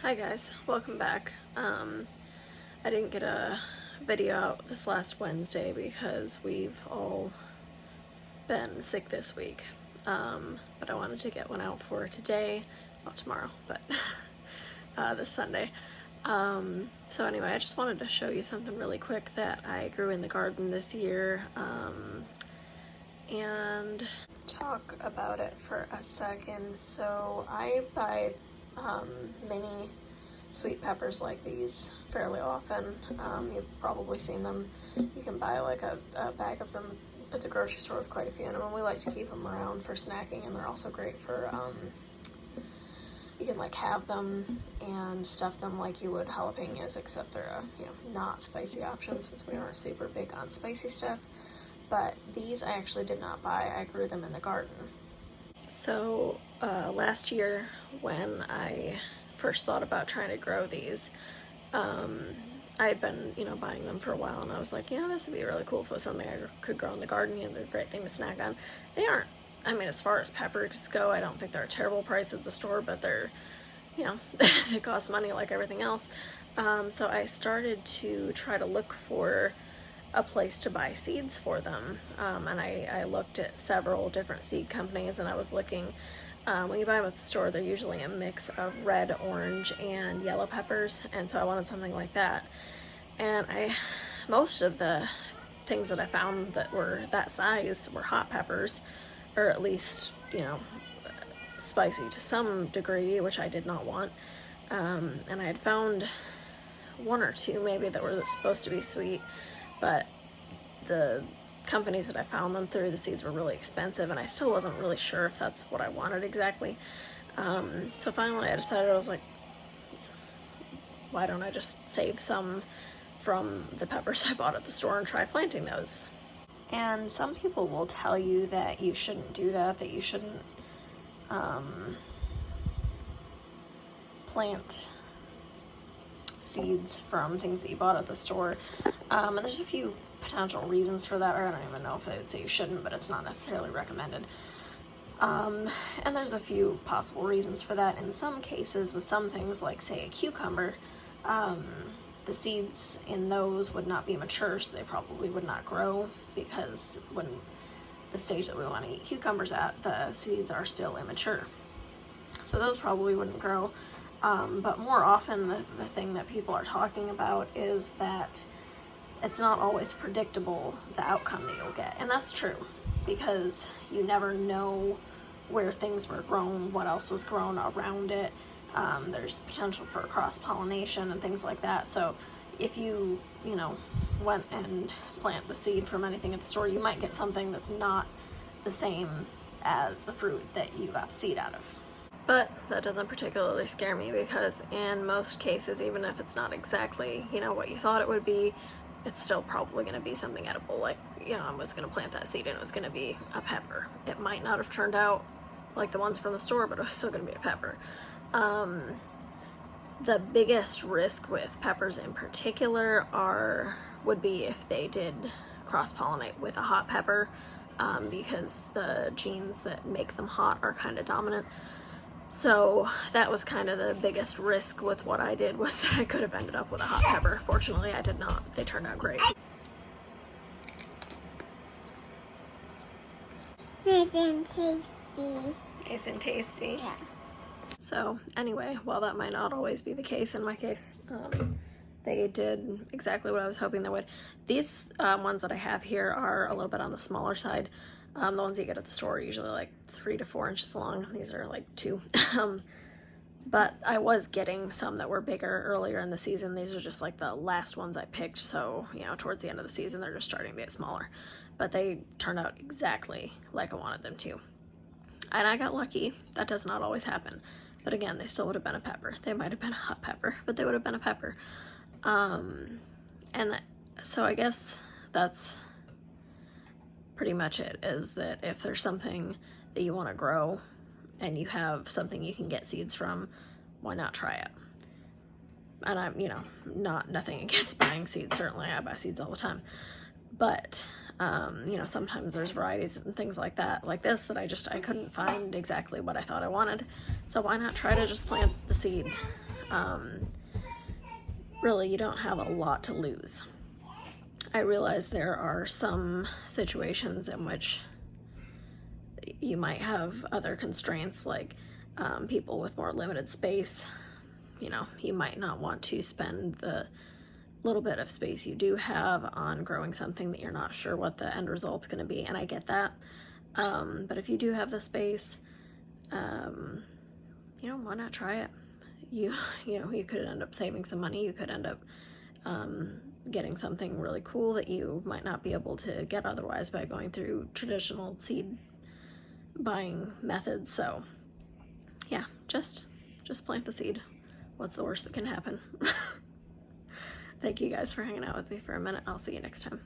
Hi guys, welcome back. I didn't get a video out this last Wednesday because we've all been sick this week. But I wanted to get one out for today, not tomorrow, but this Sunday. So anyway, I just wanted to show you something really quick that I grew in the garden this year, and talk about it for a second. So I buy mini sweet peppers like these fairly often. You've probably seen them. You can buy like a bag of them at the grocery store with quite a few in them, and we like to keep them around for snacking, and they're also great for you can like have them and stuff them like you would jalapenos, except they're a not spicy option since we aren't super big on spicy stuff. But these I actually did not buy. I grew them in the garden. So last year when I first thought about trying to grow these, I had been buying them for a while, and I was like, this would be really cool if it was something I could grow in the garden. They're a great thing to snack on. They aren't, I mean, as far as peppers go, I don't think they're a terrible price at the store, but they're, it costs money like everything else. So I started to try to look for a place to buy seeds for them, and I looked at several different seed companies, and I was looking, when you buy them at the store, they're usually a mix of red, orange, and yellow peppers, and so I wanted something like that. And most of the things that I found that were that size were hot peppers, or at least, spicy to some degree, which I did not want. And I had found one or two maybe that were supposed to be sweet, but the companies that I found them through, the seeds were really expensive, and I still wasn't really sure if that's what I wanted exactly. So finally I decided, I was like, why don't I just save some from the peppers I bought at the store and try planting those? And some people will tell you that you shouldn't do that you shouldn't plant seeds from things that you bought at the store. And there's a few potential reasons for that, or I don't even know if I would say you shouldn't, but it's not necessarily recommended. And there's a few possible reasons for that. In some cases, with some things like, say, a cucumber, the seeds in those would not be mature, so they probably would not grow, because when the stage that we want to eat cucumbers at, the seeds are still immature. So those probably wouldn't grow. But more often, the thing that people are talking about is that it's not always predictable the outcome that you'll get. And that's true, because you never know where things were grown, what else was grown around it. There's potential for cross-pollination and things like that. So if you, went and plant the seed from anything at the store, you might get something that's not the same as the fruit that you got the seed out of. But that doesn't particularly scare me, because in most cases, even if it's not exactly, what you thought it would be, it's still probably going to be something edible. Like, I was going to plant that seed and it was going to be a pepper. It might not have turned out like the ones from the store, but it was still going to be a pepper. The biggest risk with peppers in particular would be if they did cross-pollinate with a hot pepper, because the genes that make them hot are kind of dominant. So that was kind of the biggest risk with what I did, was that I could have ended up with a hot pepper. Fortunately, I did not. They turned out great. Nice and tasty. Nice and tasty. Yeah. So anyway, while that might not always be the case, in my case, they did exactly what I was hoping they would. These ones that I have here are a little bit on the smaller side. The ones you get at the store are usually like 3 to 4 inches long. These are like 2. But I was getting some that were bigger earlier in the season. These are just like the last ones I picked. So, towards the end of the season, they're just starting to get smaller. But they turned out exactly like I wanted them to. And I got lucky. That does not always happen. But again, they still would have been a pepper. They might have been a hot pepper, but they would have been a pepper. And so I guess that's pretty much it, is that if there's something that you want to grow and you have something you can get seeds from, why not try it? And I'm, nothing against buying seeds. Certainly I buy seeds all the time. But, sometimes there's varieties and things like that, like this, that I couldn't find exactly what I thought I wanted. So why not try to just plant the seed? really you don't have a lot to lose. I realize there are some situations in which you might have other constraints, like people with more limited space. You know, you might not want to spend the little bit of space you do have on growing something that you're not sure what the end result's going to be, and I get that. But if you do have the space, you know, why not try it? You know, you could end up saving some money. You could end up getting something really cool that you might not be able to get otherwise by going through traditional seed buying methods. So yeah, just plant the seed. What's the worst that can happen? Thank you guys for hanging out with me for a minute. I'll see you next time.